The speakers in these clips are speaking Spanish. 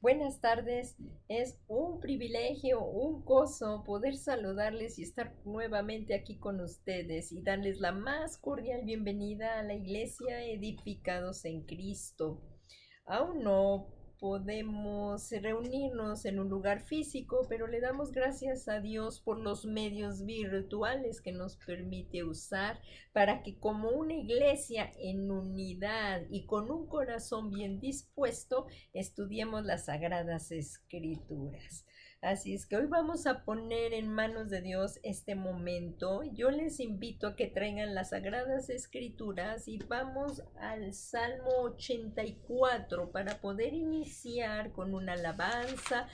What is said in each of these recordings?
Buenas tardes, es un privilegio, un gozo poder saludarles y estar nuevamente aquí con ustedes y darles la más cordial bienvenida a la iglesia Edificados en Cristo. Aún no podemos reunirnos en un lugar físico, pero le damos gracias a Dios por los medios virtuales que nos permite usar para que como una iglesia en unidad y con un corazón bien dispuesto estudiemos las sagradas escrituras. Así es que hoy vamos a poner en manos de Dios este momento. Yo les invito a que traigan las sagradas escrituras y vamos al Salmo 84 para poder iniciar con una alabanza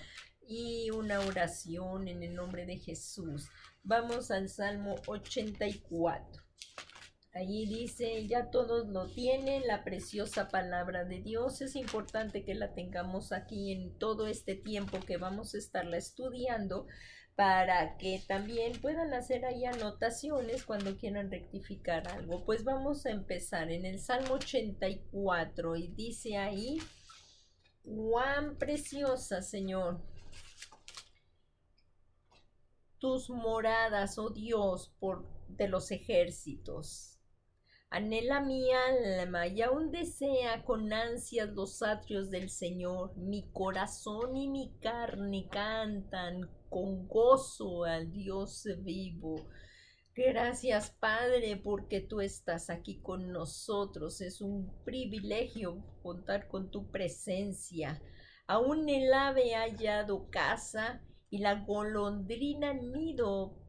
y una oración en el nombre de Jesús. Vamos al Salmo 84. Allí dice, ya todos lo tienen, la preciosa palabra de Dios. Es importante que la tengamos aquí en todo este tiempo que vamos a estarla estudiando para que también puedan hacer ahí anotaciones cuando quieran rectificar algo. Pues vamos a empezar en el Salmo 84 y dice ahí, cuán preciosa, Señor, tus moradas, oh Dios, por de los ejércitos. Anhela mi alma y aún desea con ansias los atrios del Señor. Mi corazón y mi carne cantan con gozo al Dios vivo. Gracias, Padre, porque tú estás aquí con nosotros. Es un privilegio contar con tu presencia. Aún el ave ha hallado casa y la golondrina nido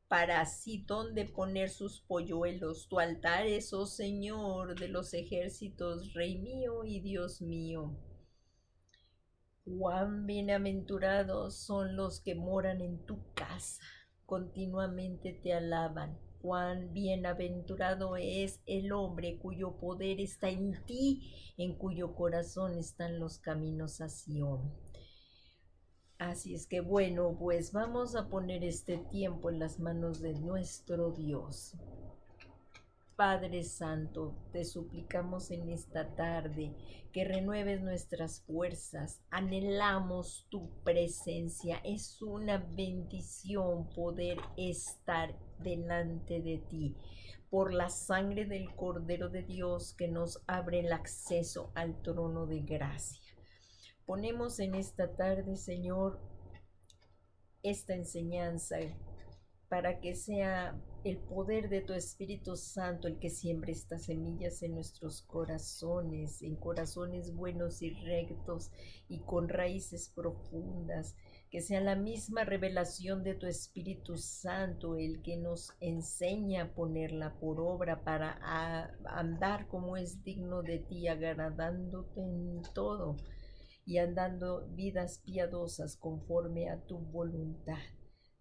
para así donde poner sus polluelos. Tu altar es, oh Señor de los ejércitos, Rey mío y Dios mío. Cuán bienaventurados son los que moran en tu casa, continuamente te alaban. Cuán bienaventurado es el hombre cuyo poder está en ti, en cuyo corazón están los caminos a Sión. Así es que bueno, pues vamos a poner este tiempo en las manos de nuestro Dios. Padre Santo, te suplicamos en esta tarde que renueves nuestras fuerzas. Anhelamos tu presencia. Es una bendición poder estar delante de ti. Por la sangre del Cordero de Dios que nos abre el acceso al trono de gracia. Ponemos en esta tarde, Señor, esta enseñanza para que sea el poder de tu Espíritu Santo el que siembre estas semillas en nuestros corazones, en corazones buenos y rectos y con raíces profundas. Que sea la misma revelación de tu Espíritu Santo el que nos enseña a ponerla por obra para andar como es digno de ti, agradándote en todo y andando vidas piadosas conforme a tu voluntad.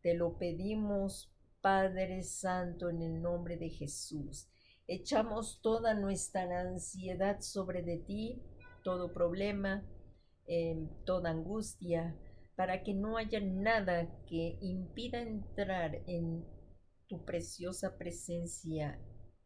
Te lo pedimos, Padre Santo, en el nombre de Jesús. Echamos toda nuestra ansiedad sobre de ti, todo problema, toda angustia, para que no haya nada que impida entrar en tu preciosa presencia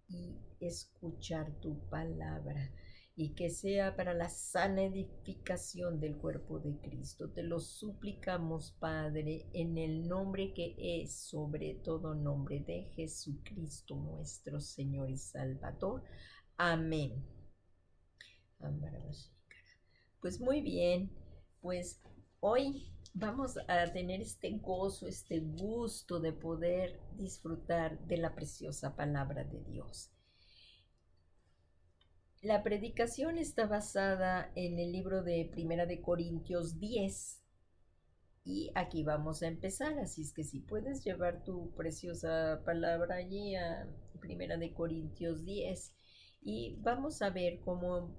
y escuchar tu palabra y que sea para la sana edificación del cuerpo de Cristo. Te lo suplicamos, Padre, en el nombre que es sobre todo nombre de Jesucristo, nuestro Señor y Salvador. Amén. Pues muy bien, pues hoy vamos a tener este gozo, este gusto de poder disfrutar de la preciosa palabra de Dios. La predicación está basada en el libro de Primera de Corintios 10 y aquí vamos a empezar, así es que si puedes llevar tu preciosa palabra allí a Primera de Corintios 10 y vamos a ver cómo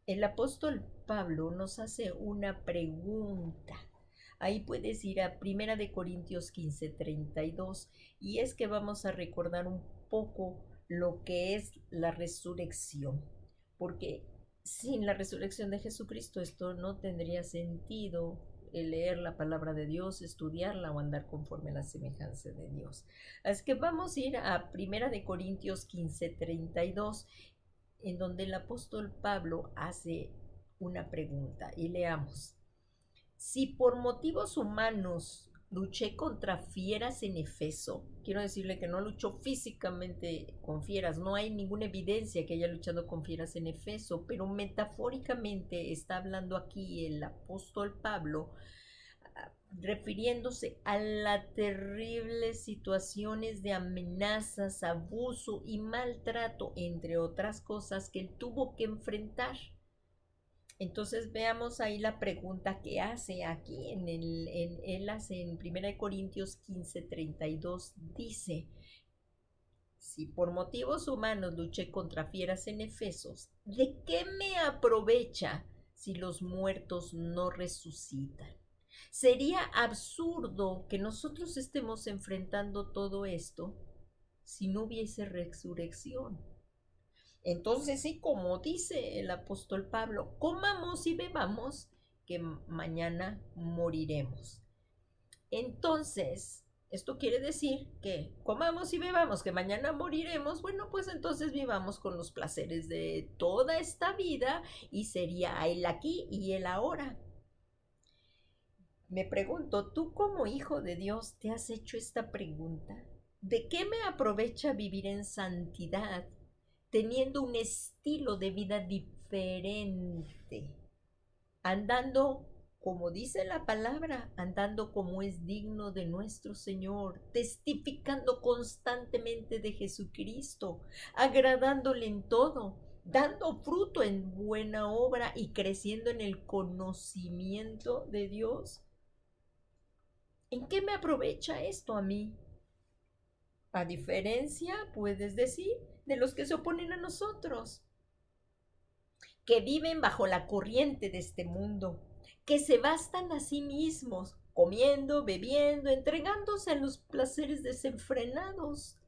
el apóstol Pablo nos hace una pregunta. Ahí puedes ir a Primera de Corintios 15:32 y es que vamos a recordar un poco lo que es la resurrección, porque sin la resurrección de Jesucristo esto no tendría sentido el leer la palabra de Dios, estudiarla o andar conforme a la semejanza de Dios. Así que vamos a ir a Primera de Corintios 15:32 en donde el apóstol Pablo hace una pregunta y leamos. Si por motivos humanos luché contra fieras en Efeso, quiero decirle que no luchó físicamente con fieras, no hay ninguna evidencia que haya luchado con fieras en Efeso, pero metafóricamente está hablando aquí el apóstol Pablo, refiriéndose a las terribles situaciones de amenazas, abuso y maltrato, entre otras cosas, que él tuvo que enfrentar. Entonces veamos ahí la pregunta que hace aquí él hace en 1 Corintios 15:32, dice: si por motivos humanos luché contra fieras en Efesos, ¿de qué me aprovecha si los muertos no resucitan? Sería absurdo que nosotros estemos enfrentando todo esto si no hubiese resurrección. Entonces, sí, como dice el apóstol Pablo, comamos y bebamos, que mañana moriremos. Entonces, esto quiere decir que comamos y bebamos, que mañana moriremos. Bueno, pues entonces vivamos con los placeres de toda esta vida y sería el aquí y el ahora. Me pregunto, ¿tú como hijo de Dios te has hecho esta pregunta? ¿De qué me aprovecha vivir en santidad, teniendo un estilo de vida diferente, andando como dice la palabra, andando como es digno de nuestro Señor, testificando constantemente de Jesucristo, agradándole en todo, dando fruto en buena obra y creciendo en el conocimiento de Dios? ¿En qué me aprovecha esto a mí? A diferencia, puedes decir, de los que se oponen a nosotros, que viven bajo la corriente de este mundo, que se bastan a sí mismos, comiendo, bebiendo, entregándose a los placeres desenfrenados.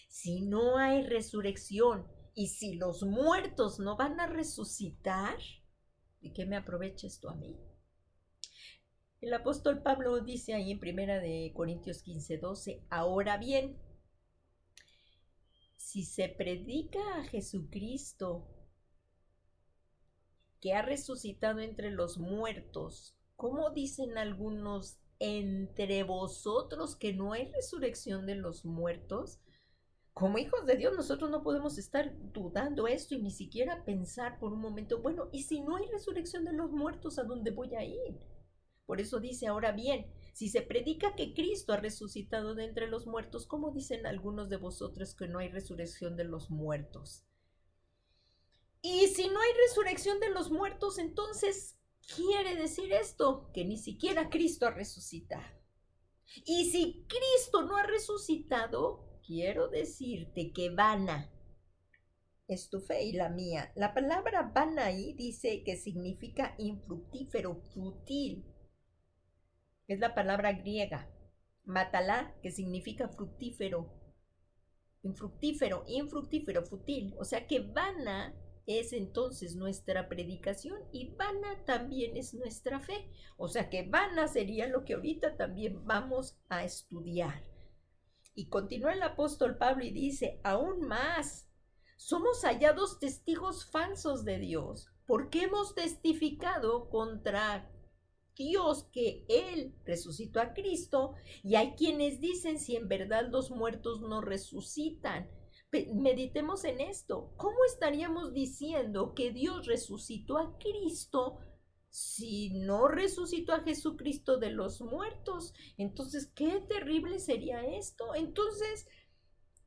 Si no hay resurrección y si los muertos no van a resucitar, ¿de qué me aprovecha esto a mí? El apóstol Pablo dice ahí en 1 Corintios 15:12, ahora bien, si se predica a Jesucristo que ha resucitado entre los muertos, ¿cómo dicen algunos entre vosotros que no hay resurrección de los muertos? Como hijos de Dios nosotros no podemos estar dudando esto y ni siquiera pensar por un momento, bueno, ¿y si no hay resurrección de los muertos, a dónde voy a ir? Por eso dice, ahora bien, si se predica que Cristo ha resucitado de entre los muertos, ¿cómo dicen algunos de vosotros que no hay resurrección de los muertos? Y si no hay resurrección de los muertos, entonces quiere decir esto, que ni siquiera Cristo ha resucitado. Y si Cristo no ha resucitado, quiero decirte que vana es tu fe y la mía. La palabra vana ahí dice que significa infructífero, fútil. Es la palabra griega. Matalá, que significa fructífero. Infructífero, fútil. O sea que vana es entonces nuestra predicación y vana también es nuestra fe. O sea que vana sería lo que ahorita también vamos a estudiar. Y continúa el apóstol Pablo y dice, aún más, somos hallados testigos falsos de Dios, porque hemos testificado contra Dios que Él resucitó a Cristo, y hay quienes dicen si en verdad los muertos no resucitan. Meditemos en esto. ¿Cómo estaríamos diciendo que Dios resucitó a Cristo si no resucitó a Jesucristo de los muertos? Entonces, qué terrible sería esto. Entonces,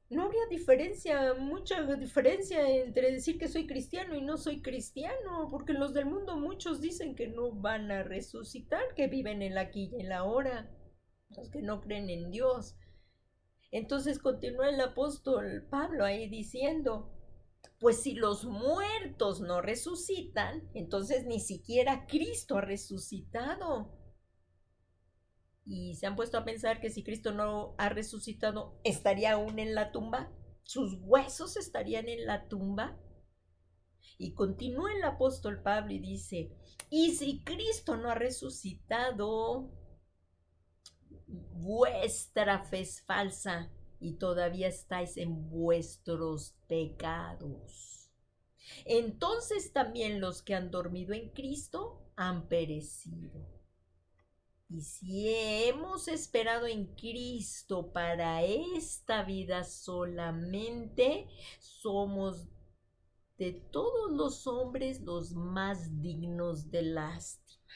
no habría mucha diferencia entre decir que soy cristiano y no soy cristiano, porque los del mundo muchos dicen que no van a resucitar, que viven en la aquí y en la ahora, los que no creen en Dios. Entonces continúa el apóstol Pablo ahí diciendo, pues si los muertos no resucitan, entonces ni siquiera Cristo ha resucitado. Y se han puesto a pensar que si Cristo no ha resucitado, ¿estaría aún en la tumba? ¿Sus huesos estarían en la tumba? Y continúa el apóstol Pablo y dice, y si Cristo no ha resucitado, vuestra fe es falsa y todavía estáis en vuestros pecados. Entonces también los que han dormido en Cristo han perecido. Y si hemos esperado en Cristo para esta vida solamente, somos de todos los hombres los más dignos de lástima.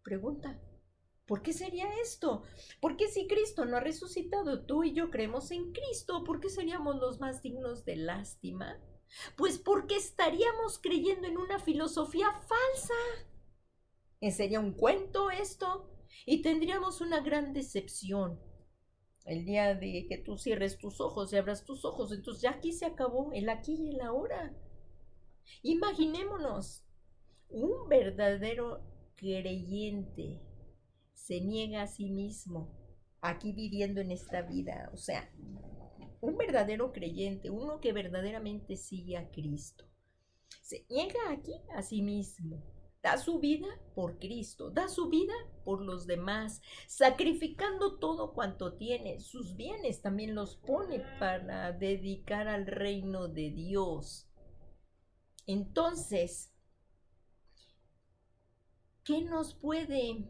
Pregunta, ¿por qué sería esto? ¿Por qué si Cristo no ha resucitado, tú y yo creemos en Cristo? ¿Por qué seríamos los más dignos de lástima? Pues porque estaríamos creyendo en una filosofía falsa. Sería un cuento esto y tendríamos una gran decepción. El día de que tú cierres tus ojos y abras tus ojos, entonces ya aquí se acabó el aquí y el ahora. Imaginémonos, un verdadero creyente se niega a sí mismo aquí viviendo en esta vida. O sea, un verdadero creyente, uno que verdaderamente sigue a Cristo, se niega aquí a sí mismo. Da su vida por Cristo, da su vida por los demás, sacrificando todo cuanto tiene. Sus bienes también los pone para dedicar al reino de Dios. Entonces, ¿qué nos puede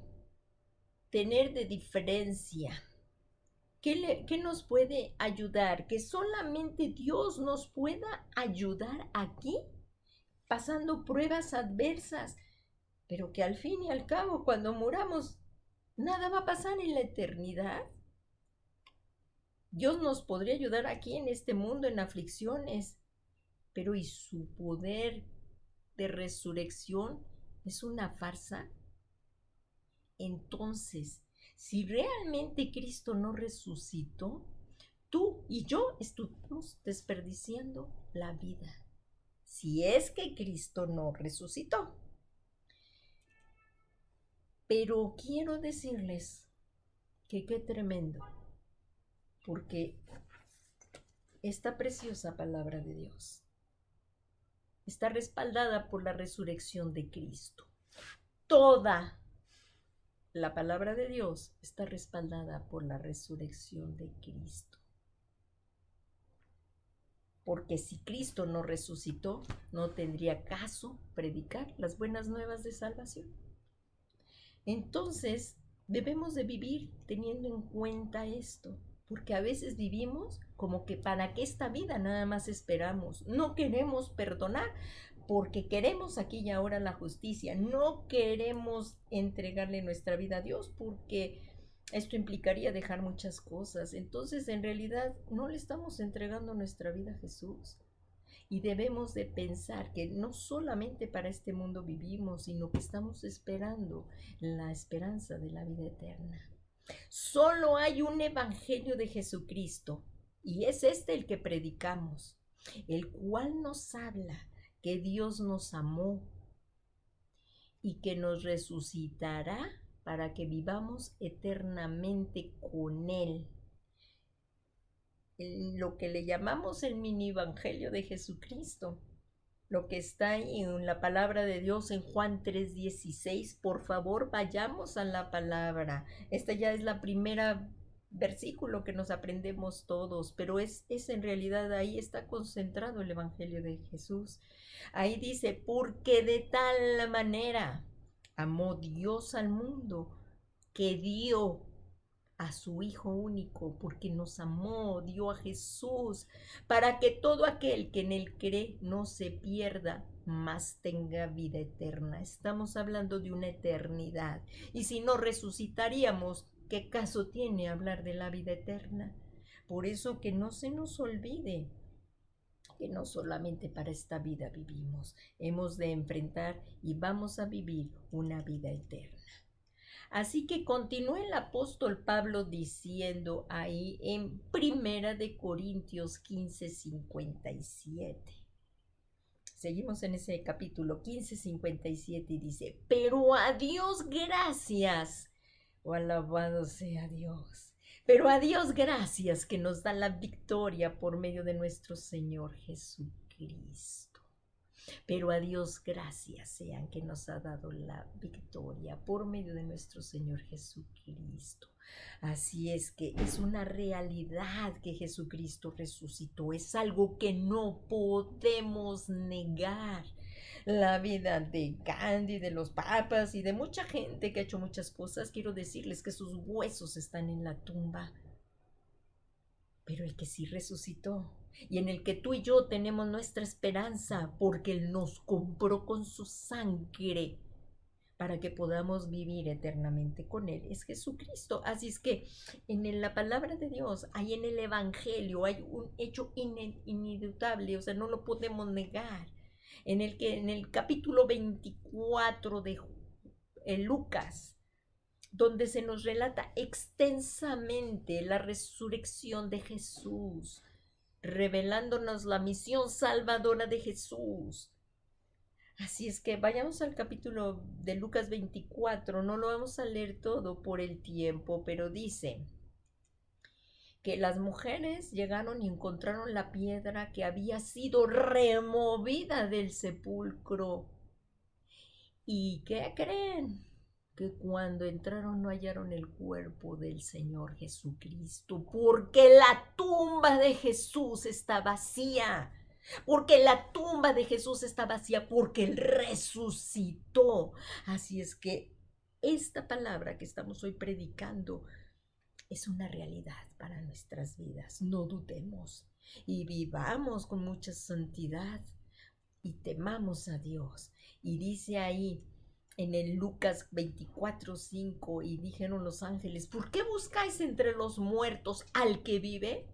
tener de diferencia? ¿Qué nos puede ayudar? Que solamente Dios nos pueda ayudar aquí, pasando pruebas adversas, pero que al fin y al cabo, cuando muramos, nada va a pasar en la eternidad. Dios nos podría ayudar aquí en este mundo, en aflicciones, pero ¿y su poder de resurrección es una farsa? Entonces, si realmente Cristo no resucitó, tú y yo estamos desperdiciando la vida. Si es que Cristo no resucitó. Pero quiero decirles que qué tremendo, porque esta preciosa palabra de Dios está respaldada por la resurrección de Cristo. Toda la palabra de Dios está respaldada por la resurrección de Cristo. Porque si Cristo no resucitó, no tendría caso predicar las buenas nuevas de salvación. Entonces, debemos de vivir teniendo en cuenta esto, porque a veces vivimos como que para que esta vida nada más esperamos. No queremos perdonar porque queremos aquí y ahora la justicia. No queremos entregarle nuestra vida a Dios porque esto implicaría dejar muchas cosas. Entonces, en realidad, no le estamos entregando nuestra vida a Jesús. Y debemos de pensar que no solamente para este mundo vivimos, sino que estamos esperando la esperanza de la vida eterna. Solo hay un evangelio de Jesucristo y es este el que predicamos, el cual nos habla que Dios nos amó y que nos resucitará para que vivamos eternamente con Él. Lo que le llamamos el mini evangelio de Jesucristo, lo que está en la palabra de Dios en Juan 3:16. Por favor, vayamos a la palabra. Esta ya es la primera versículo que nos aprendemos todos, pero es en realidad ahí está concentrado el evangelio de Jesús. Ahí dice, porque de tal manera amó Dios al mundo que dio a su Hijo único, porque nos amó, dio a Jesús, para que todo aquel que en él cree no se pierda, mas tenga vida eterna. Estamos hablando de una eternidad. Y si no resucitaríamos, ¿qué caso tiene hablar de la vida eterna? Por eso que no se nos olvide que no solamente para esta vida vivimos, hemos de enfrentar y vamos a vivir una vida eterna. Así que continúa el apóstol Pablo diciendo ahí en Primera de Corintios 15:57. Seguimos en ese capítulo 15:57 y dice, pero a Dios gracias, o alabado sea Dios, pero a Dios gracias que nos da la victoria por medio de nuestro Señor Jesucristo. Pero a Dios gracias sean que nos ha dado la victoria por medio de nuestro Señor Jesucristo. Así es que es una realidad que Jesucristo resucitó, es algo que no podemos negar. la vida de Gandhi, de los papas y de mucha gente que ha hecho muchas cosas. Quiero decirles que sus huesos están en la tumba. Pero el que sí resucitó y en el que tú y yo tenemos nuestra esperanza porque Él nos compró con su sangre para que podamos vivir eternamente con Él, es Jesucristo. Así es que en la palabra de Dios, hay en el Evangelio, hay un hecho ineditable, o sea, no lo podemos negar, en el capítulo 24 de Lucas, donde se nos relata extensamente la resurrección de Jesús, revelándonos la misión salvadora de Jesús. Así es que vayamos al capítulo de Lucas 24, no lo vamos a leer todo por el tiempo, pero dice que las mujeres llegaron y encontraron la piedra que había sido removida del sepulcro. ¿Y qué creen? Que cuando entraron no hallaron el cuerpo del Señor Jesucristo, porque la tumba de Jesús está vacía. Porque la tumba de Jesús está vacía, porque Él resucitó. Así es que esta palabra que estamos hoy predicando es una realidad para nuestras vidas. No dudemos y vivamos con mucha santidad y temamos a Dios. Y dice ahí en el Lucas 24:5, y dijeron los ángeles, ¿por qué buscáis entre los muertos al que vive?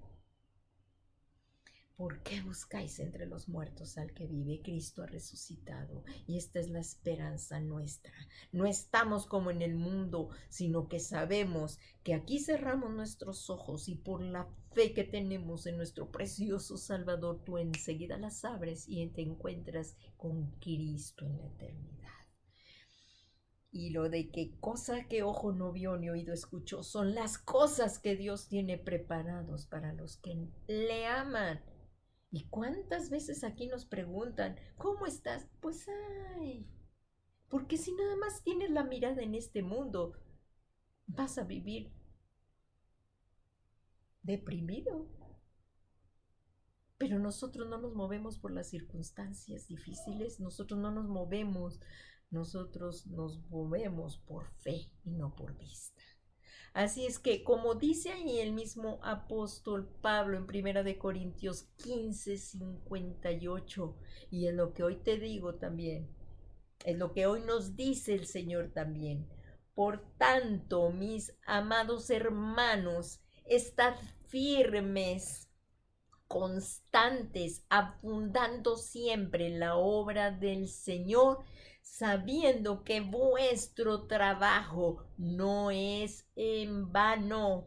¿Por qué buscáis entre los muertos al que vive? Cristo ha resucitado y esta es la esperanza nuestra. No estamos como en el mundo, sino que sabemos que aquí cerramos nuestros ojos y por la fe que tenemos en nuestro precioso Salvador, tú enseguida las abres y te encuentras con Cristo en la eternidad. Y lo de qué cosa que ojo no vio ni oído escuchó son las cosas que Dios tiene preparados para los que le aman. ¿Y cuántas veces aquí nos preguntan, ¿cómo estás? Pues ay, porque si nada más tienes la mirada en este mundo, vas a vivir deprimido. Pero nosotros no nos movemos por las circunstancias difíciles, nosotros no nos movemos por fe y no por vista. Así es que, como dice ahí el mismo apóstol Pablo en 1 Corintios 15:58, y es lo que hoy te digo también, es lo que hoy nos dice el Señor también. Por tanto, mis amados hermanos, estad firmes, constantes, abundando siempre en la obra del Señor, sabiendo que vuestro trabajo no es en vano.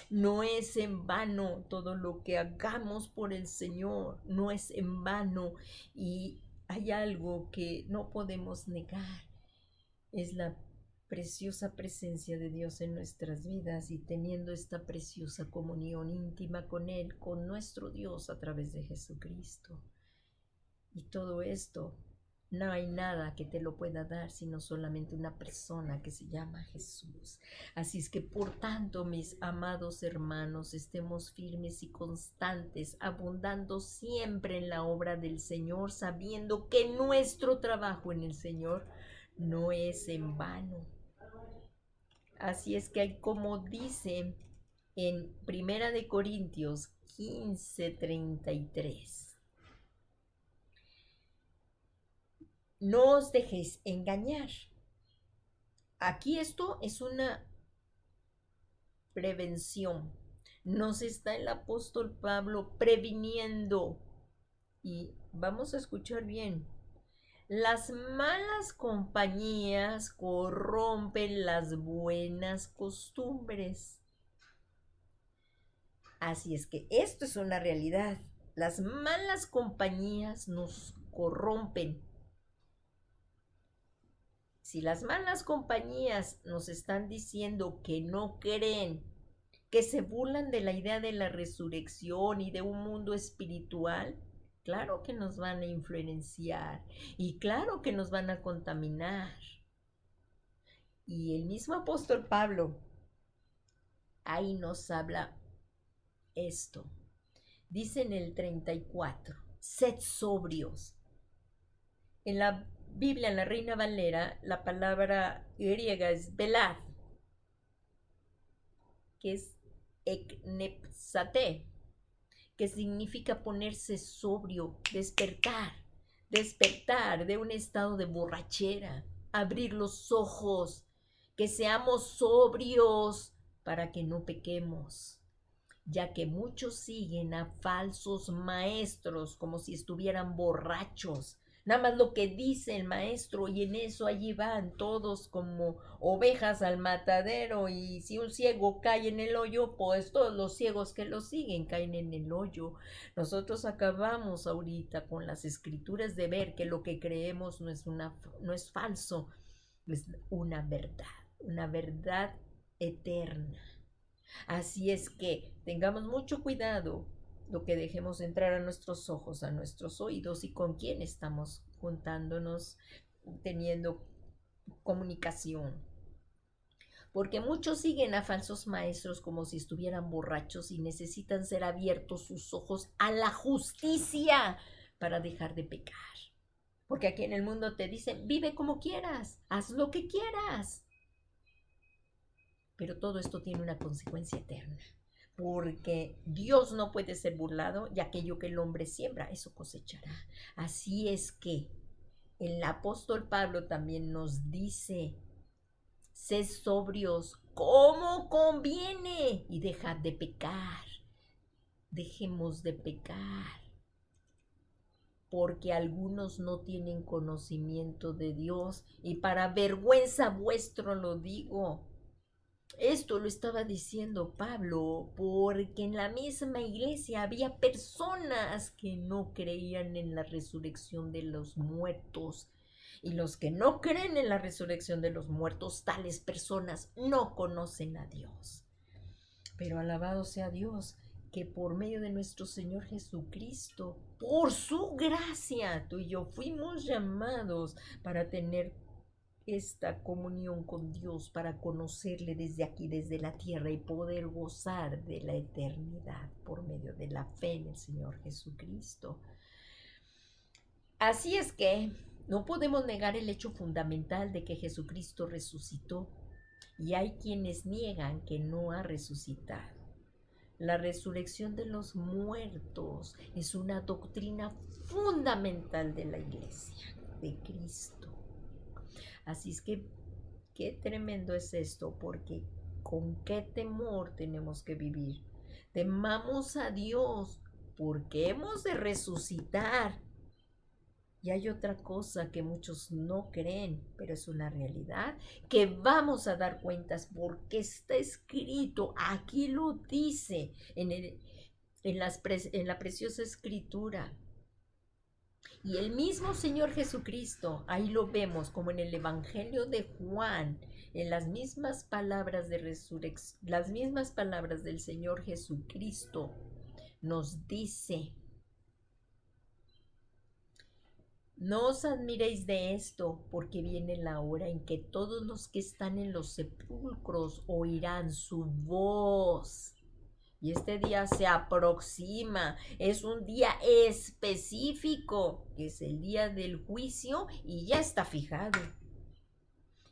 No es en vano todo lo que hagamos por el Señor, no es en vano. Y hay algo que no podemos negar, es la preciosa presencia de Dios en nuestras vidas y teniendo esta preciosa comunión íntima con Él, con nuestro Dios a través de Jesucristo. Y todo esto, no hay nada que te lo pueda dar sino solamente una persona que se llama Jesús. Así es que por tanto, mis amados hermanos, estemos firmes y constantes, abundando siempre en la obra del Señor, sabiendo que nuestro trabajo en el Señor no es en vano. Así es que como dice en 1 Corintios 15:33, no os dejéis engañar. Aquí esto es una prevención. Nos está el apóstol Pablo previniendo. Y vamos a escuchar bien. Las malas compañías corrompen las buenas costumbres. Así es que esto es una realidad. Las malas compañías nos corrompen. Si las malas compañías nos están diciendo que no creen, que se burlan de la idea de la resurrección y de un mundo espiritual, claro que nos van a influenciar y claro que nos van a contaminar. Y el mismo apóstol Pablo ahí nos habla esto. Dice en el 34, sed sobrios En la Biblia, en la Reina Valera, la palabra griega es velad, que es eknepsate, que significa ponerse sobrio, despertar de un estado de borrachera, abrir los ojos, que seamos sobrios para que no pequemos, ya que muchos siguen a falsos maestros como si estuvieran borrachos. Nada más lo que dice el maestro y en eso allí van todos como ovejas al matadero, y si un ciego cae en el hoyo, pues todos los ciegos que lo siguen caen en el hoyo. Nosotros acabamos ahorita con las escrituras de ver que lo que creemos no es falso, es una verdad eterna. Así es que tengamos mucho cuidado lo que dejemos entrar a nuestros ojos, a nuestros oídos, y con quién estamos juntándonos, teniendo comunicación. Porque muchos siguen a falsos maestros como si estuvieran borrachos y necesitan ser abiertos sus ojos a la justicia para dejar de pecar. Porque aquí en el mundo te dicen, vive como quieras, haz lo que quieras. Pero todo esto tiene una consecuencia eterna, porque Dios no puede ser burlado, y aquello que el hombre siembra, eso cosechará. Así es que el apóstol Pablo también nos dice, sed sobrios como conviene y dejad de pecar. Dejemos de pecar, porque algunos no tienen conocimiento de Dios, y para vergüenza vuestro lo digo. Esto lo estaba diciendo Pablo porque en la misma iglesia había personas que no creían en la resurrección de los muertos. Y los que no creen en la resurrección de los muertos, tales personas no conocen a Dios. Pero alabado sea Dios, que por medio de nuestro Señor Jesucristo, por su gracia, tú y yo fuimos llamados para tener esta comunión con Dios, para conocerle desde aquí, desde la tierra, y poder gozar de la eternidad por medio de la fe en el Señor Jesucristo. Así es que no podemos negar el hecho fundamental de que Jesucristo resucitó, y hay quienes niegan que no ha resucitado. La resurrección de los muertos es una doctrina fundamental de la Iglesia de Cristo. Así es que qué tremendo es esto, porque con qué temor tenemos que vivir. Temamos a Dios porque hemos de resucitar. Y hay otra cosa que muchos no creen, pero es una realidad, que vamos a dar cuentas porque está escrito, aquí lo dice en la preciosa escritura. Y el mismo Señor Jesucristo, ahí lo vemos como en el Evangelio de Juan, en las mismas palabras de resurrección, las mismas palabras del Señor Jesucristo, nos dice: no os admiréis de esto, porque viene la hora en que todos los que están en los sepulcros oirán su voz. Y este día se aproxima, es un día específico, que es el día del juicio, y ya está fijado.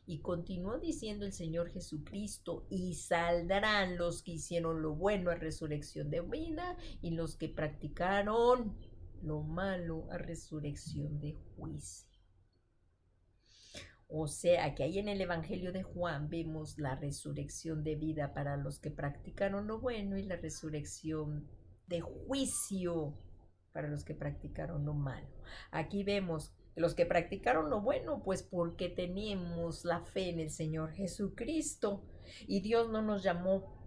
Y continuó diciendo el Señor Jesucristo: y saldrán los que hicieron lo bueno a resurrección de vida, y los que practicaron lo malo a resurrección de juicio. O sea que ahí en el Evangelio de Juan vemos la resurrección de vida para los que practicaron lo bueno, y la resurrección de juicio para los que practicaron lo malo. Aquí vemos los que practicaron lo bueno, pues porque tenemos la fe en el Señor Jesucristo, y Dios no nos llamó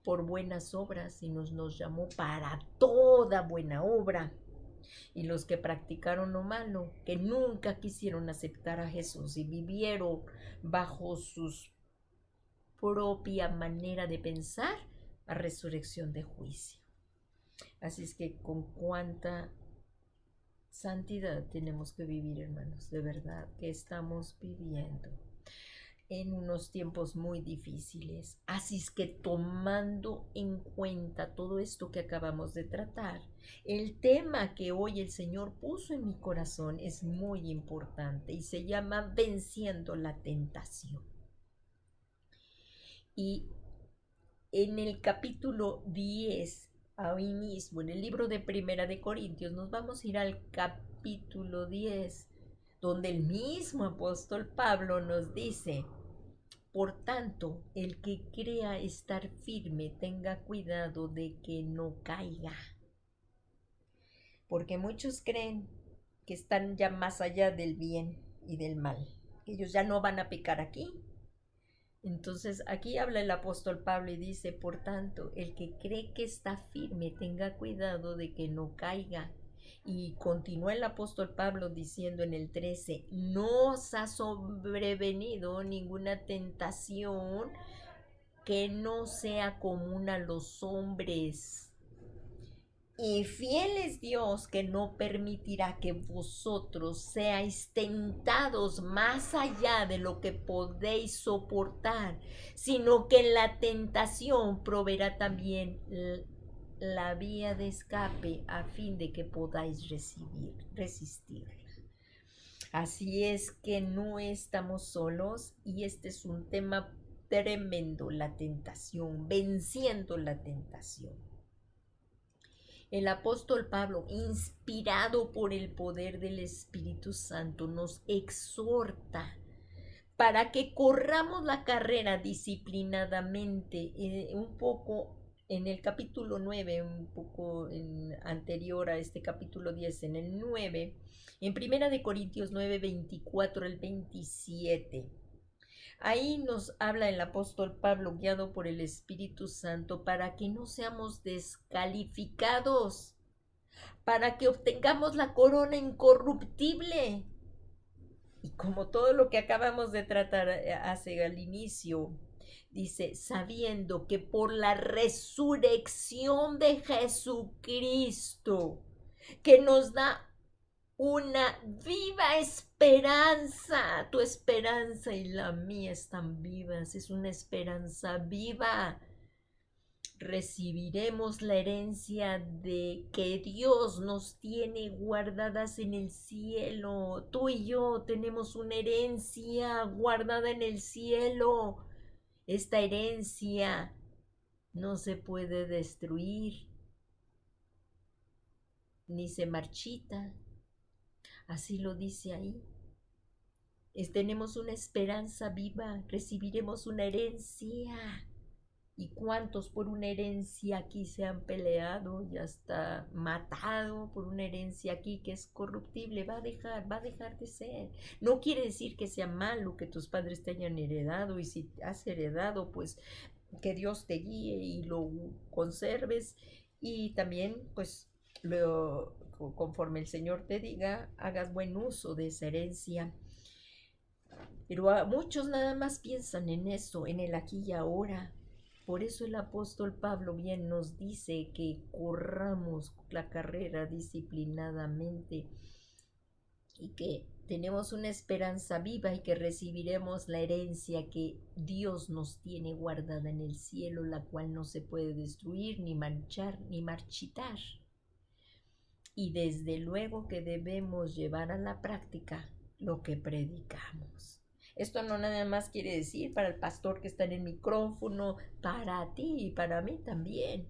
por buenas obras, sino nos llamó para toda buena obra. Y los que practicaron lo malo, que nunca quisieron aceptar a Jesús y vivieron bajo su propia manera de pensar, a resurrección de juicio. Así es que con cuánta santidad tenemos que vivir, hermanos, de verdad que estamos viviendo. en unos tiempos muy difíciles. Así es que tomando en cuenta todo esto que acabamos de tratar, el tema que hoy el Señor puso en mi corazón es muy importante y se llama Venciendo la tentación. Y en el capítulo 10, hoy mismo, en el libro de Primera de Corintios, nos vamos a ir al capítulo 10, donde el mismo apóstol Pablo nos dice: por tanto, el que crea estar firme, tenga cuidado de que no caiga. Porque muchos creen que están ya más allá del bien y del mal. Ellos ya no van a pecar aquí. Entonces aquí habla el apóstol Pablo y dice: por tanto, el que cree que está firme, tenga cuidado de que no caiga. Y continúa el apóstol Pablo diciendo en el 13: no os ha sobrevenido ninguna tentación que no sea común a los hombres. Y fiel es Dios, que no permitirá que vosotros seáis tentados más allá de lo que podéis soportar, sino que en la tentación proveerá también la vía de escape, a fin de que podáis resistirla. Así es que no estamos solos, y este es un tema tremendo: la tentación, venciendo la tentación. El apóstol Pablo, inspirado por el poder del Espíritu Santo, nos exhorta para que corramos la carrera disciplinadamente. Un poco en el capítulo 9, un poco anterior a este capítulo 10, en el 9, en Primera de Corintios 9, 24 al 27. Ahí nos habla el apóstol Pablo, guiado por el Espíritu Santo, para que no seamos descalificados, para que obtengamos la corona incorruptible. Y como todo lo que acabamos de tratar hace al inicio, dice: sabiendo que por la resurrección de Jesucristo, que nos da una viva esperanza. Tu esperanza y la mía están vivas, es una esperanza viva. Recibiremos la herencia de que Dios nos tiene guardadas en el cielo. Tú y yo tenemos una herencia guardada en el cielo. Esta herencia no se puede destruir, ni se marchita. Así lo dice ahí. Tenemos una esperanza viva, recibiremos una herencia. ¿Y cuántos por una herencia aquí se han peleado y hasta matado por una herencia aquí que es corruptible? Va a dejar de ser. No quiere decir que sea malo que tus padres te hayan heredado, y si has heredado, pues que Dios te guíe y lo conserves, y también pues conforme el Señor te diga, hagas buen uso de esa herencia. Pero a muchos nada más piensan en eso, en el aquí y ahora. Por eso el apóstol Pablo bien nos dice que corramos la carrera disciplinadamente, y que tenemos una esperanza viva, y que recibiremos la herencia que Dios nos tiene guardada en el cielo, la cual no se puede destruir, ni manchar, ni marchitar. Y desde luego que debemos llevar a la práctica lo que predicamos. Esto no nada más quiere decir para el pastor que está en el micrófono, para ti y para mí también.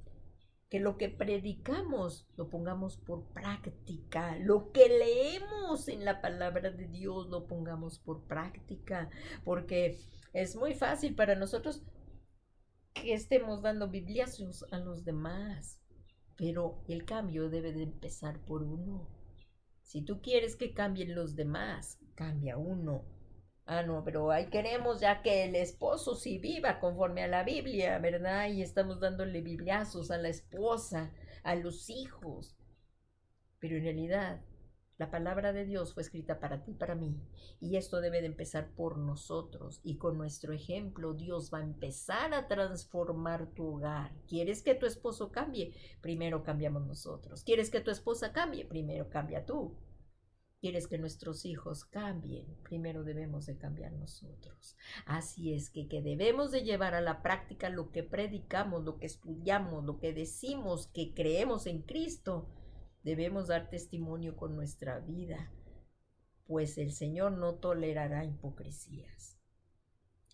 Que lo que predicamos lo pongamos por práctica. Lo que leemos en la palabra de Dios lo pongamos por práctica. Porque es muy fácil para nosotros que estemos dando bibliazos a los demás. Pero el cambio debe de empezar por uno. Si tú quieres que cambien los demás, cambia uno. Ah, no, pero ahí queremos ya que el esposo sí viva conforme a la Biblia, ¿verdad? Y estamos dándole bibliazos a la esposa, a los hijos. Pero en realidad, la palabra de Dios fue escrita para ti y para mí. Y esto debe de empezar por nosotros. Y con nuestro ejemplo, Dios va a empezar a transformar tu hogar. ¿Quieres que tu esposo cambie? Primero cambiamos nosotros. ¿Quieres que tu esposa cambie? Primero cambia tú. quieres que nuestros hijos cambien, primero debemos de cambiar nosotros. Así es que debemos de llevar a la práctica lo que predicamos, lo que estudiamos, lo que decimos, que creemos en Cristo. Debemos dar testimonio con nuestra vida, pues el Señor no tolerará hipocresías.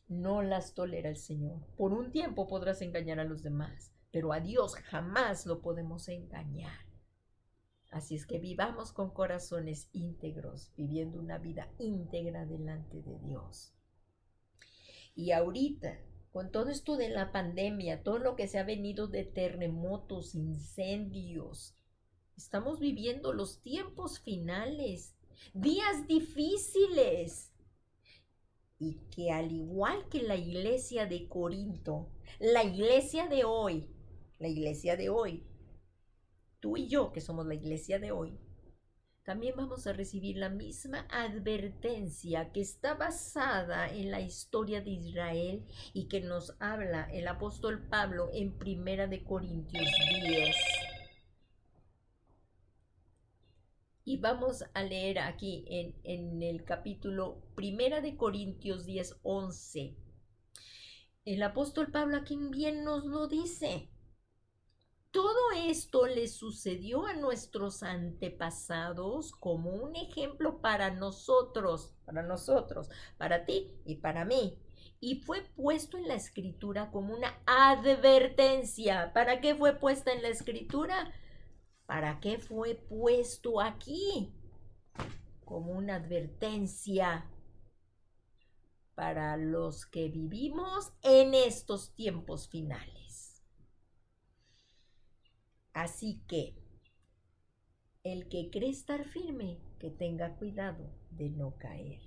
No las tolera el Señor. Por un tiempo podrás engañar a los demás, pero a Dios jamás lo podemos engañar. Así es que vivamos con corazones íntegros, viviendo una vida íntegra delante de Dios. Y ahorita, con todo esto de la pandemia, todo lo que se ha venido de terremotos, incendios, estamos viviendo los tiempos finales, días difíciles. Y que al igual que la iglesia de Corinto, la iglesia de hoy, tú y yo, que somos la iglesia de hoy, también vamos a recibir la misma advertencia que está basada en la historia de Israel y que nos habla el apóstol Pablo en 1 Corintios 10. Y vamos a leer aquí en el capítulo 1 Corintios 10, 11. El apóstol Pablo aquí bien nos lo dice. Todo esto le sucedió a nuestros antepasados como un ejemplo para nosotros, para ti y para mí. Y fue puesto en la escritura como una advertencia. ¿Para qué fue puesta en la escritura? ¿Para qué fue puesto aquí? Como una advertencia para los que vivimos en estos tiempos finales. Así que el que cree estar firme, que tenga cuidado de no caer.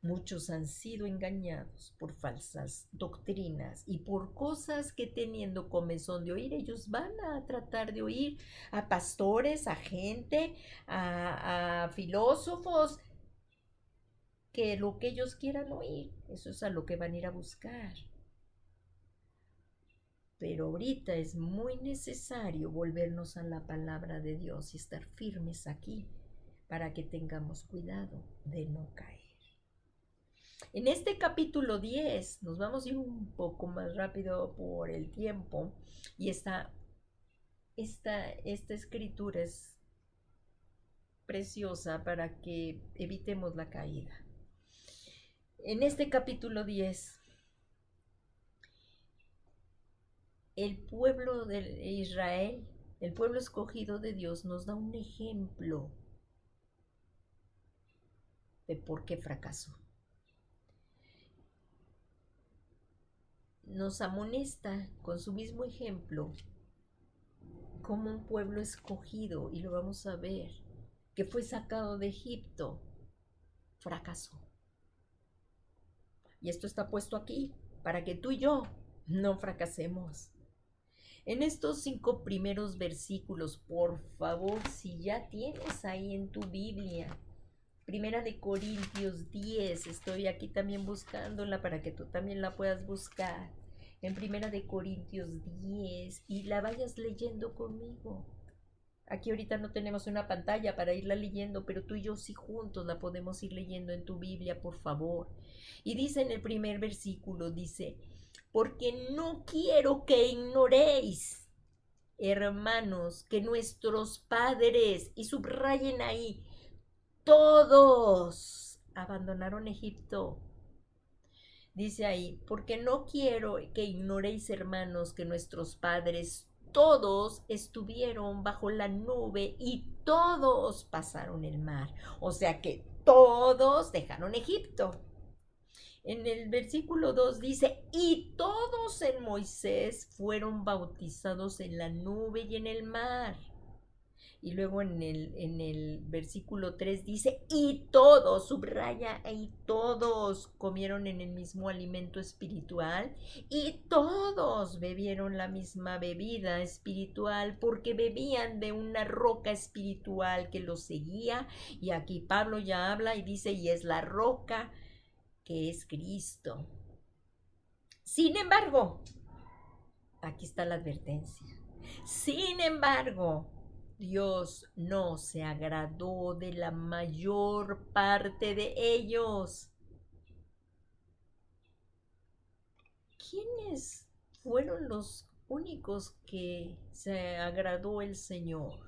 Muchos han sido engañados por falsas doctrinas y por cosas que teniendo comezón de oír, ellos van a tratar de oír a pastores, a gente, a filósofos, que lo que ellos quieran oír, eso es a lo que van a ir a buscar. Pero ahorita es muy necesario volvernos a la palabra de Dios y estar firmes aquí para que tengamos cuidado de no caer. En este capítulo 10 nos vamos a ir un poco más rápido por el tiempo y esta escritura es preciosa para que evitemos la caída. En este capítulo 10, el pueblo de Israel, el pueblo escogido de Dios, nos da un ejemplo de por qué fracasó. Nos amonesta con su mismo ejemplo como un pueblo escogido, y lo vamos a ver, que fue sacado de Egipto, fracasó. Y esto está puesto aquí para que tú y yo no fracasemos. En estos 5 primeros versículos, por favor, si ya tienes ahí en tu Biblia, 1 Corintios 10, estoy aquí también buscándola para que tú también la puedas buscar. En 1 Corintios 10 y la vayas leyendo conmigo. Aquí ahorita no tenemos una pantalla para irla leyendo, pero tú y yo sí juntos la podemos ir leyendo en tu Biblia, por favor. Y dice en el primer versículo, dice, porque no quiero que ignoréis, hermanos, que nuestros padres, y subrayen ahí, todos abandonaron Egipto. Dice ahí, porque no quiero que ignoréis, hermanos, que nuestros padres todos estuvieron bajo la nube y todos pasaron el mar. O sea que todos dejaron Egipto. En el versículo 2 dice, y todos en Moisés fueron bautizados en la nube y en el mar. Y luego en el versículo 3 dice, y todos, subraya, y todos comieron en el mismo alimento espiritual, y todos bebieron la misma bebida espiritual, porque bebían de una roca espiritual que los seguía. Y aquí Pablo ya habla y dice, y es la roca que es Cristo. Sin embargo, aquí está la advertencia. Sin embargo, Dios no se agradó de la mayor parte de ellos. ¿Quiénes fueron los únicos que se agradó el Señor?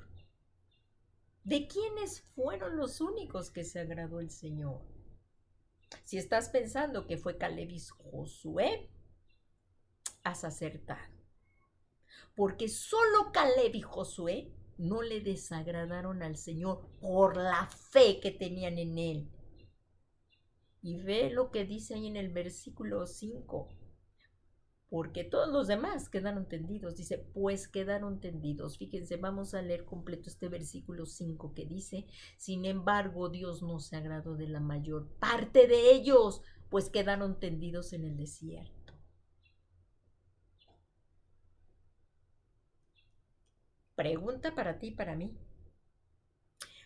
¿De quiénes fueron los únicos que se agradó el Señor? Si estás pensando que fue Caleb y Josué, has acertado. Porque solo Caleb y Josué no le desagradaron al Señor por la fe que tenían en Él. Y ve lo que dice ahí en el versículo 5. Porque todos los demás quedaron tendidos. Dice, pues quedaron tendidos. Fíjense, vamos a leer completo este versículo 5 que dice, sin embargo, Dios no se agradó de la mayor parte de ellos, pues quedaron tendidos en el desierto. Pregunta para ti y para mí.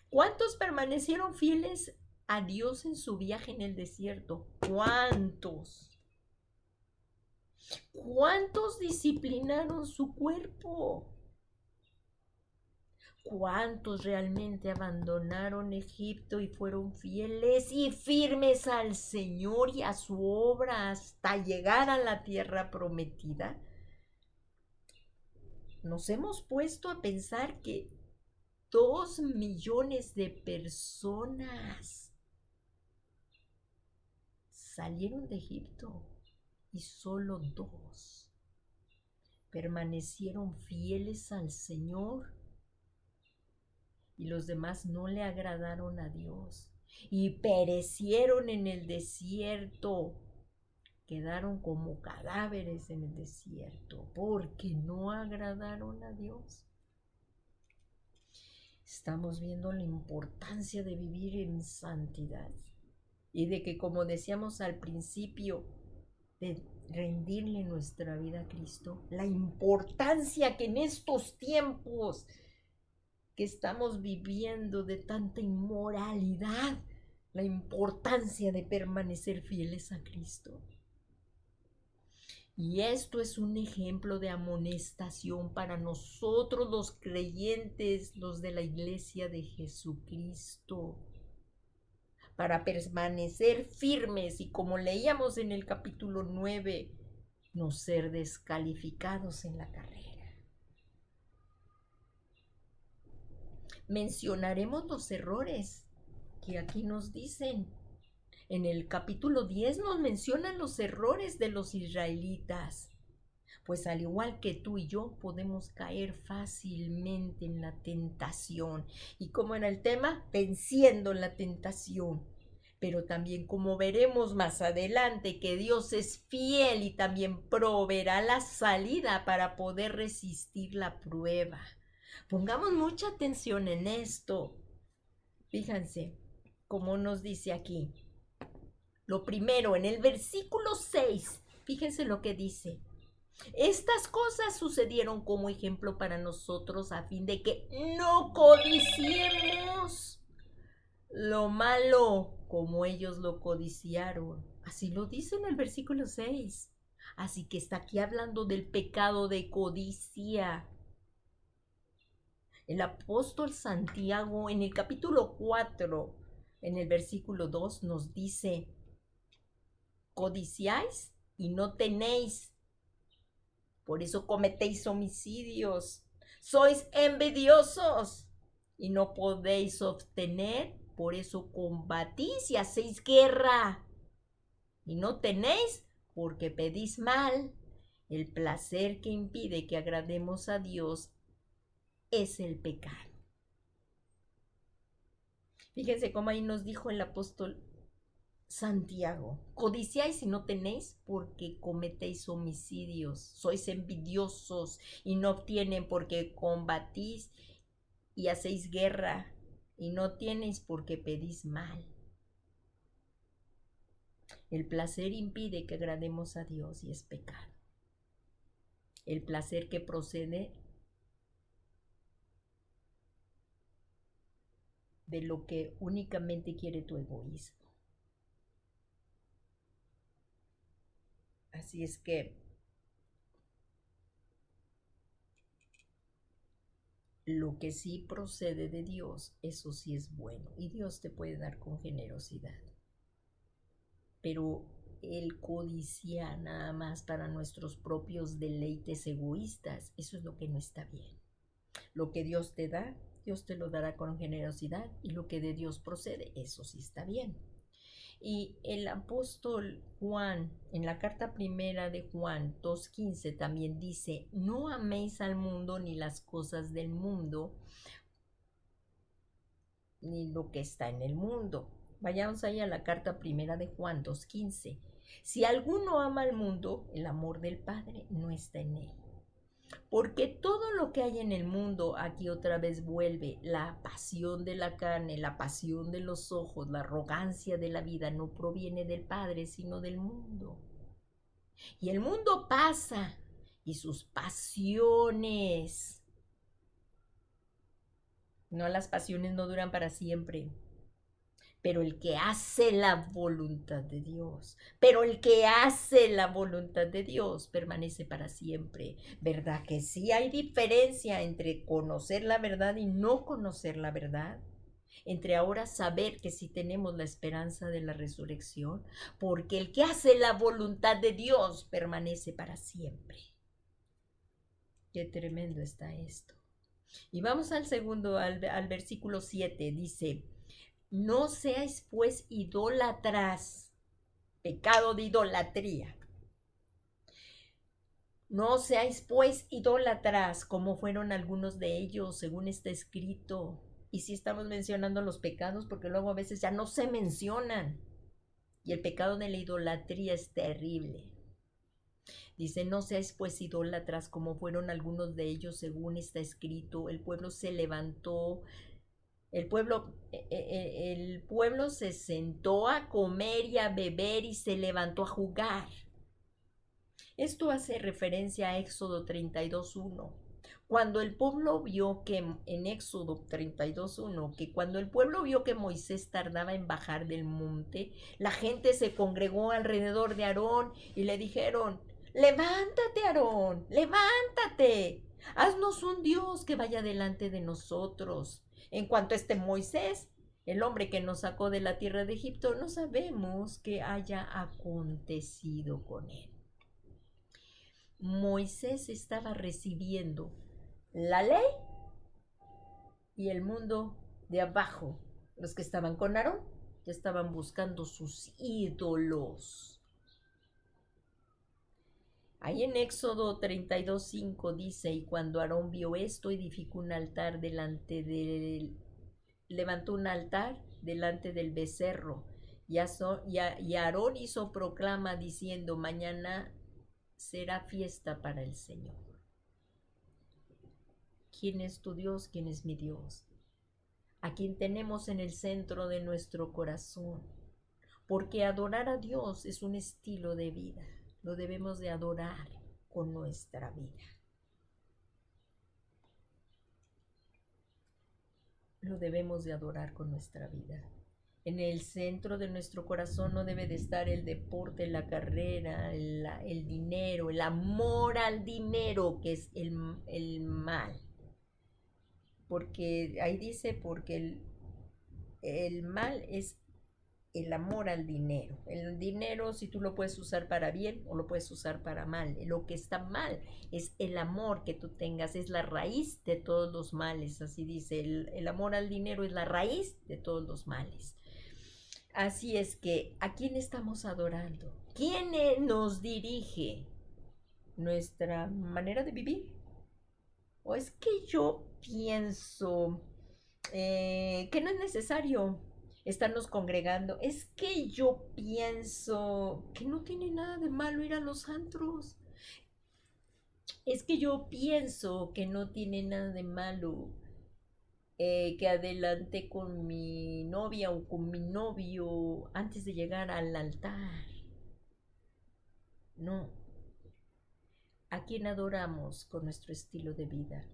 ¿Cuántos permanecieron fieles a Dios en su viaje en el desierto? ¿Cuántos? ¿Cuántos disciplinaron su cuerpo? ¿Cuántos realmente abandonaron Egipto y fueron fieles y firmes al Señor y a su obra hasta llegar a la tierra prometida? Nos hemos puesto a pensar que 2 millones de personas salieron de Egipto y solo 2 permanecieron fieles al Señor y los demás no le agradaron a Dios y perecieron en el desierto, quedaron como cadáveres en el desierto porque no agradaron a Dios. Estamos viendo la importancia de vivir en santidad y de que, como decíamos al principio, de rendirle nuestra vida a Cristo, la importancia que en estos tiempos que estamos viviendo de tanta inmoralidad, la importancia de permanecer fieles a Cristo. Y esto es un ejemplo de amonestación para nosotros los creyentes, los de la Iglesia de Jesucristo, para permanecer firmes y, como leíamos en el capítulo 9, no ser descalificados en la carrera. Mencionaremos los errores que aquí nos dicen. En el capítulo 10 nos mencionan los errores de los israelitas. Pues al igual que tú y yo podemos caer fácilmente en la tentación. Y como en el tema, venciendo la tentación. Pero también, como veremos más adelante, que Dios es fiel y también proveerá la salida para poder resistir la prueba. Pongamos mucha atención en esto. Fíjense cómo nos dice aquí. Lo primero, en el versículo 6, fíjense lo que dice. Estas cosas sucedieron como ejemplo para nosotros a fin de que no codiciemos lo malo como ellos lo codiciaron. Así lo dice en el versículo 6. Así que está aquí hablando del pecado de codicia. El apóstol Santiago en el capítulo 4, en el versículo 2, nos dice, codiciáis y no tenéis, por eso cometéis homicidios, sois envidiosos y no podéis obtener, por eso combatís y hacéis guerra y no tenéis porque pedís mal. El placer que impide que agrademos a Dios es el pecado. Fíjense cómo ahí nos dijo el apóstol Santiago, codiciáis y no tenéis porque cometéis homicidios, sois envidiosos y no obtienen porque combatís y hacéis guerra y no tienes porque pedís mal. El placer impide que agrademos a Dios y es pecado. El placer que procede de lo que únicamente quiere tu egoísmo. Así es que Lo que sí procede de Dios, eso sí es bueno. Y Dios te puede dar con generosidad. Pero el codiciar nada más para nuestros propios deleites egoístas, eso es lo que no está bien. Lo que Dios te da, Dios te lo dará con generosidad, y lo que de Dios procede, eso sí está bien. Y el apóstol Juan, en la carta primera de Juan 2:15, también dice: no améis al mundo ni las cosas del mundo, ni lo que está en el mundo. Vayamos ahí a la carta primera de Juan 2:15. Si alguno ama al mundo, el amor del Padre no está en él. Porque todo lo que hay en el mundo, aquí otra vez vuelve, la pasión de la carne, la pasión de los ojos, la arrogancia de la vida, no proviene del Padre, sino del mundo. Y el mundo pasa, y sus pasiones. No, las pasiones no duran para siempre. Pero el que hace la voluntad de Dios, pero el que hace la voluntad de Dios permanece para siempre. ¿Verdad que sí hay diferencia entre conocer la verdad y no conocer la verdad? Entre ahora saber que sí tenemos la esperanza de la resurrección, porque el que hace la voluntad de Dios permanece para siempre. Qué tremendo está esto. Y vamos al segundo, al versículo 7, dice: no seáis pues idólatras, pecado de idolatría. No seáis pues idólatras, como fueron algunos de ellos, según está escrito. Y si estamos mencionando los pecados, porque luego a veces ya no se mencionan. Y el pecado de la idolatría es terrible. Dice: no seáis pues idólatras, como fueron algunos de ellos, según está escrito. El pueblo se levantó. El pueblo se sentó a comer y a beber y se levantó a jugar. Esto hace referencia a Éxodo 32:1. Cuando el pueblo vio que, en Éxodo 32:1, que cuando el pueblo vio que Moisés tardaba en bajar del monte, la gente se congregó alrededor de Aarón y le dijeron: levántate, Aarón, levántate, haznos un Dios que vaya delante de nosotros. En cuanto a este Moisés, el hombre que nos sacó de la tierra de Egipto, no sabemos qué haya acontecido con él. Moisés estaba recibiendo la ley, y el mundo de abajo, los que estaban con Aarón, ya estaban buscando sus ídolos. Ahí en Éxodo 32:5 dice: y cuando Aarón vio esto, edificó un altar levantó un altar delante del becerro, y Aarón hizo proclama diciendo: mañana será fiesta para el Señor. ¿Quién es tu Dios? ¿Quién es mi Dios? A quien tenemos en el centro de nuestro corazón. Porque adorar a Dios es un estilo de vida. Lo debemos de adorar con nuestra vida. Lo debemos de adorar con nuestra vida. En el centro de nuestro corazón no debe de estar el deporte, la carrera, el dinero, el amor al dinero, que es el mal. Porque ahí dice: porque el mal es el amor al dinero. El dinero, si tú lo puedes usar para bien o lo puedes usar para mal. Lo que está mal es el amor que tú tengas, es la raíz de todos los males. Así dice: el amor al dinero es la raíz de todos los males. Así es que, ¿a quién estamos adorando? ¿Quién nos dirige nuestra manera de vivir? ¿O es que yo pienso que no es necesario estarnos congregando? Es que yo pienso que no tiene nada de malo ir a los antros. Es que yo pienso que no tiene nada de malo que adelante con mi novia o con mi novio antes de llegar al altar. No. ¿A quién adoramos con nuestro estilo de vida?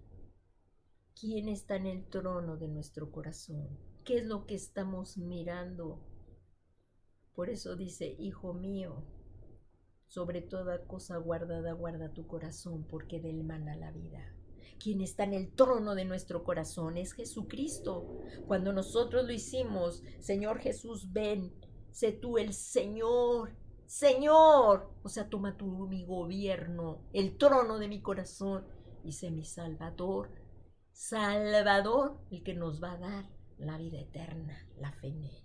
¿Quién está en el trono de nuestro corazón? ¿Qué es lo que estamos mirando? Por eso dice: hijo mío, sobre toda cosa guardada, guarda tu corazón, porque de él mana la vida. Quien está en el trono de nuestro corazón es Jesucristo. Cuando nosotros lo hicimos, Señor Jesús, ven, sé tú el Señor. Señor, o sea, toma tú mi gobierno, el trono de mi corazón, y sé mi Salvador. Salvador, el que nos va a dar la vida eterna, la fe en Él.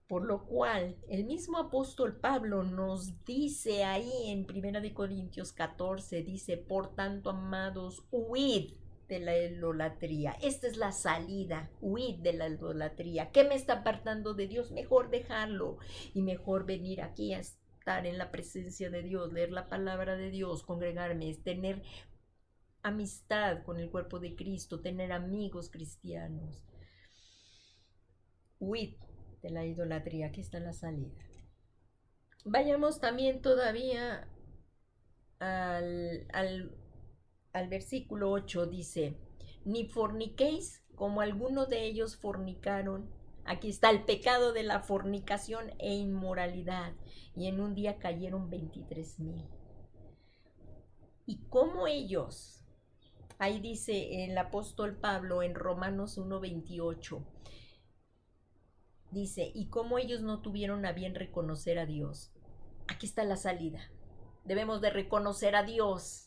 Por lo cual, el mismo apóstol Pablo nos dice ahí en 1 Corintios 14, dice, por tanto, amados, huid de la idolatría. Esta es la salida, huid de la idolatría. ¿Qué me está apartando de Dios? Mejor dejarlo y mejor venir aquí a estar en la presencia de Dios, leer la palabra de Dios, congregarme, tener amistad con el cuerpo de Cristo, tener amigos cristianos. Huid de la idolatría. Aquí está la salida. Vayamos también todavía al versículo 8. Dice, ni forniquéis como algunos de ellos fornicaron. Aquí está el pecado de la fornicación e inmoralidad. Y en un día cayeron 23,000. Y como ellos, ahí dice el apóstol Pablo en Romanos 1:28, dice, y como ellos no tuvieron a bien reconocer a Dios. Aquí está la salida. Debemos de reconocer a Dios.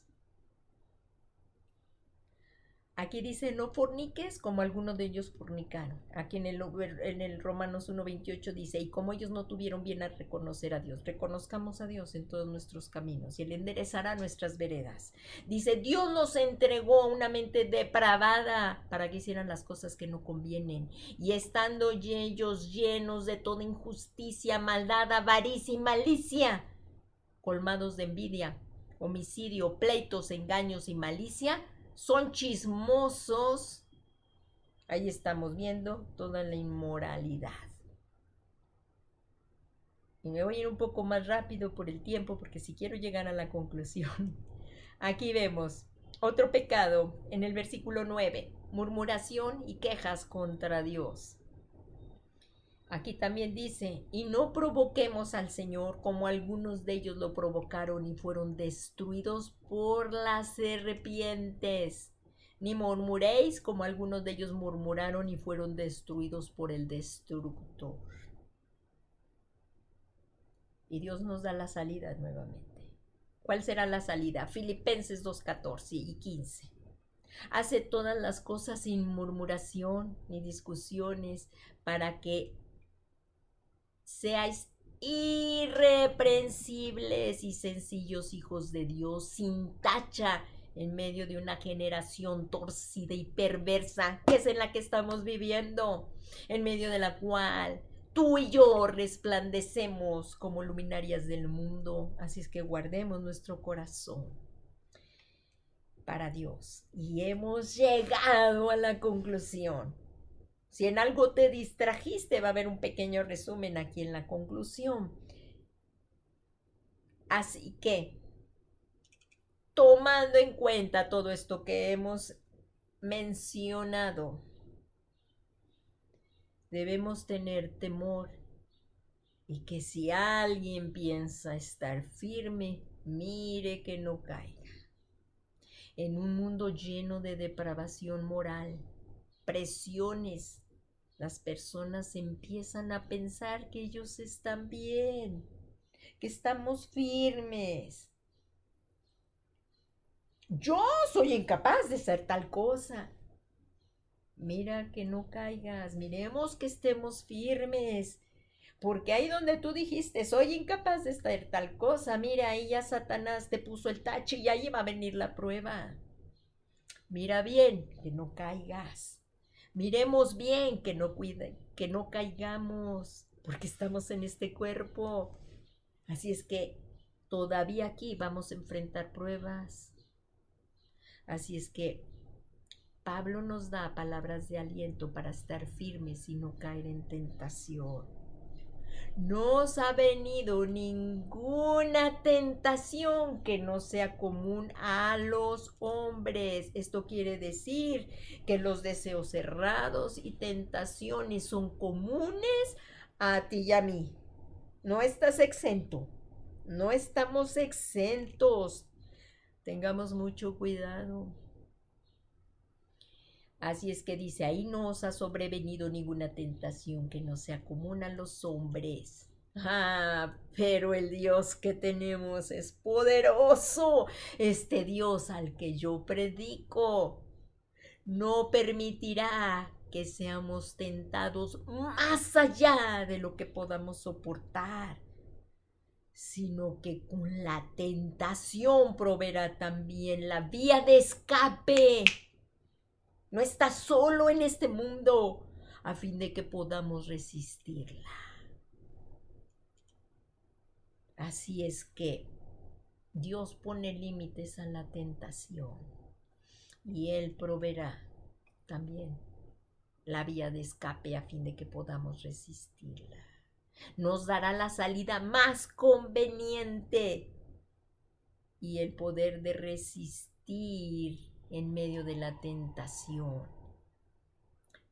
Aquí dice, no forniques como algunos de ellos fornicaron. Aquí en el Romanos 1:28 dice, y como ellos no tuvieron bien a reconocer a Dios, reconozcamos a Dios en todos nuestros caminos y Él enderezará nuestras veredas. Dice, Dios nos entregó una mente depravada para que hicieran las cosas que no convienen. Y estando ellos llenos de toda injusticia, maldad, avaricia y malicia, colmados de envidia, homicidio, pleitos, engaños y malicia, son chismosos. Ahí estamos viendo toda la inmoralidad. Y me voy a ir un poco más rápido por el tiempo, porque si quiero llegar a la conclusión. Aquí vemos otro pecado en el versículo 9, murmuración y quejas contra Dios. Aquí también dice, y no provoquemos al Señor como algunos de ellos lo provocaron y fueron destruidos por las serpientes. Ni murmuréis como algunos de ellos murmuraron y fueron destruidos por el destructor. Y Dios nos da la salida nuevamente. ¿Cuál será la salida? Filipenses 2:14 y 15. Hace todas las cosas sin murmuración ni discusiones, para que seáis irreprensibles y sencillos hijos de Dios, sin tacha en medio de una generación torcida y perversa, que es en la que estamos viviendo, en medio de la cual tú y yo resplandecemos como luminarias del mundo. Así es que guardemos nuestro corazón para Dios. Y hemos llegado a la conclusión. Si en algo te distrajiste, va a haber un pequeño resumen aquí en la conclusión. Así que, tomando en cuenta todo esto que hemos mencionado, debemos tener temor y que si alguien piensa estar firme, mire que no caiga. En un mundo lleno de depravación moral, presiones, las personas empiezan a pensar que ellos están bien, que estamos firmes. Yo soy incapaz de hacer tal cosa. Mira que no caigas, miremos que estemos firmes, porque ahí donde tú dijiste, soy incapaz de hacer tal cosa, mira, ahí ya Satanás te puso el tache y ahí va a venir la prueba. Mira bien que no caigas. Miremos bien que no caigamos, porque estamos en este cuerpo. Así es que todavía aquí vamos a enfrentar pruebas. Así es que Pablo nos da palabras de aliento para estar firmes y no caer en tentación. No os ha venido ninguna tentación que no sea común a los hombres. Esto quiere decir que los deseos cerrados y tentaciones son comunes a ti y a mí. No estás exento. No estamos exentos. Tengamos mucho cuidado. Así es que dice, ahí no os ha sobrevenido ninguna tentación que no sea común a los hombres. Ah, pero el Dios que tenemos es poderoso. Este Dios al que yo predico no permitirá que seamos tentados más allá de lo que podamos soportar, sino que con la tentación proveerá también la vía de escape. No estás solo en este mundo, a fin de que podamos resistirla. Así es que Dios pone límites a la tentación y Él proveerá también la vía de escape a fin de que podamos resistirla. Nos dará la salida más conveniente y el poder de resistir en medio de la tentación.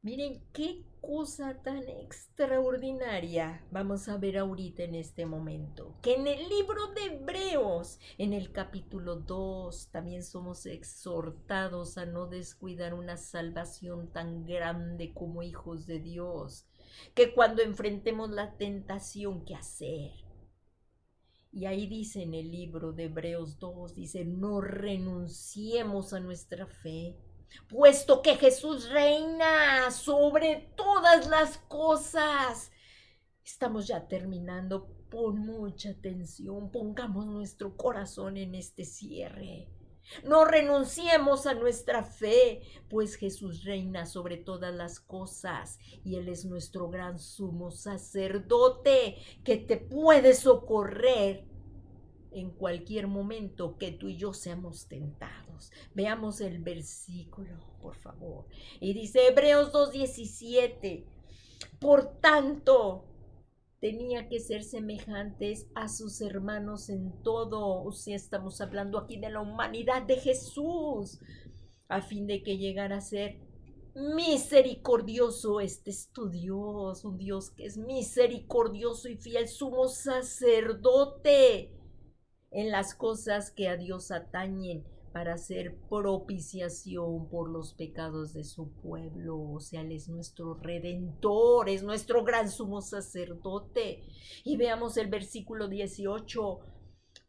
Miren qué cosa tan extraordinaria vamos a ver ahorita en este momento. Que en el libro de Hebreos, en el capítulo 2, también somos exhortados a no descuidar una salvación tan grande como hijos de Dios. Que cuando enfrentemos la tentación, ¿qué hacer? Y ahí dice en el libro de Hebreos 2, dice, no renunciemos a nuestra fe, puesto que Jesús reina sobre todas las cosas. Estamos ya terminando. Pon mucha atención, pongamos nuestro corazón en este cierre. No renunciemos a nuestra fe, pues Jesús reina sobre todas las cosas y Él es nuestro gran sumo sacerdote que te puede socorrer en cualquier momento que tú y yo seamos tentados. Veamos el versículo, por favor. Y dice Hebreos 2:17, por tanto, tenía que ser semejantes a sus hermanos en todo. O sea, estamos hablando aquí de la humanidad de Jesús, a fin de que llegara a ser misericordioso. Este es tu Dios, un Dios que es misericordioso y fiel, sumo sacerdote en las cosas que a Dios atañen, para hacer propiciación por los pecados de su pueblo. O sea, Él es nuestro redentor, es nuestro gran sumo sacerdote. Y veamos el versículo 18.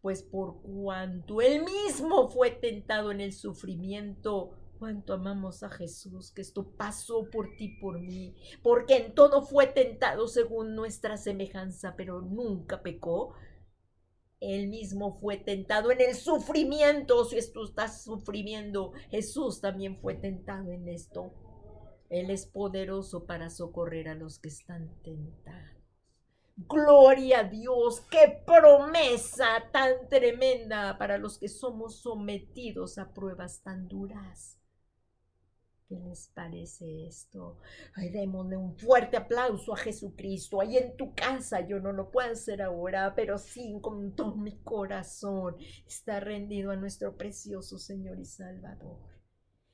Pues por cuanto Él mismo fue tentado en el sufrimiento, cuánto amamos a Jesús, que esto pasó por ti, por mí, porque en todo fue tentado según nuestra semejanza, pero nunca pecó. Él mismo fue tentado en el sufrimiento. Si tú estás sufriendo, Jesús también fue tentado en esto. Él es poderoso para socorrer a los que están tentados. Gloria a Dios, qué promesa tan tremenda para los que somos sometidos a pruebas tan duras. ¿Qué les parece esto? Ay, démosle un fuerte aplauso a Jesucristo. Ahí en tu casa, yo no lo puedo hacer ahora, pero sí, con todo mi corazón está rendido a nuestro precioso Señor y Salvador.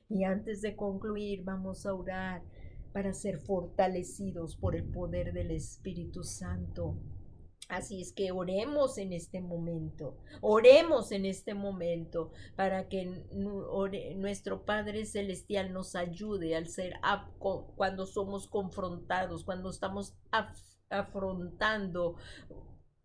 Y antes de concluir, vamos a orar para ser fortalecidos por el poder del Espíritu Santo. Así es que oremos en este momento para que nuestro Padre Celestial nos ayude al ser cuando somos confrontados, cuando estamos afrontando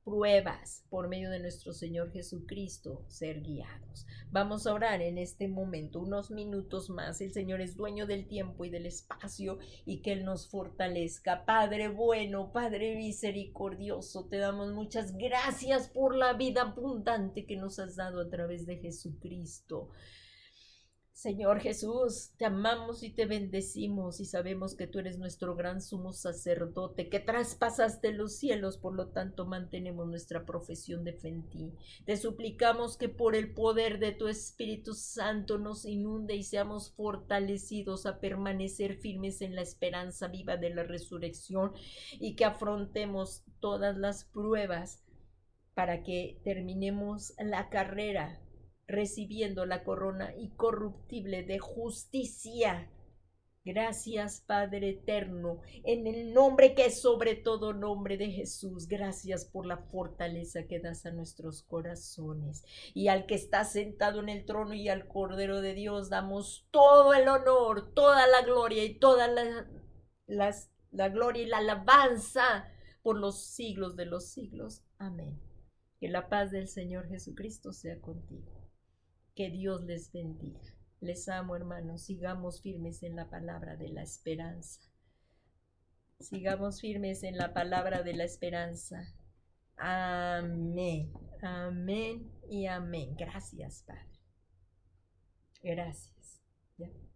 pruebas por medio de nuestro Señor Jesucristo, ser guiados. Vamos a orar en este momento, unos minutos más. El Señor es dueño del tiempo y del espacio y que Él nos fortalezca. Padre bueno, Padre misericordioso, te damos muchas gracias por la vida abundante que nos has dado a través de Jesucristo. Señor Jesús, te amamos y te bendecimos y sabemos que tú eres nuestro gran sumo sacerdote, que traspasaste los cielos, por lo tanto mantenemos nuestra profesión de fe en ti. Te suplicamos que por el poder de tu Espíritu Santo nos inunde y seamos fortalecidos a permanecer firmes en la esperanza viva de la resurrección y que afrontemos todas las pruebas para que terminemos la carrera recibiendo la corona incorruptible de justicia Gracias, Padre eterno, en el nombre que es sobre todo nombre de Jesús. Gracias por la fortaleza que das a nuestros corazones. Y al que está sentado en el trono y al Cordero de Dios damos todo el honor, toda la gloria y toda la gloria y la alabanza por los siglos de los siglos. Amén. Que la paz del Señor Jesucristo sea contigo. Que Dios les bendiga. Les amo, hermanos. Sigamos firmes en la palabra de la esperanza. Sigamos firmes en la palabra de la esperanza. Amén. Amén y amén. Gracias, Padre. Gracias. ¿Ya?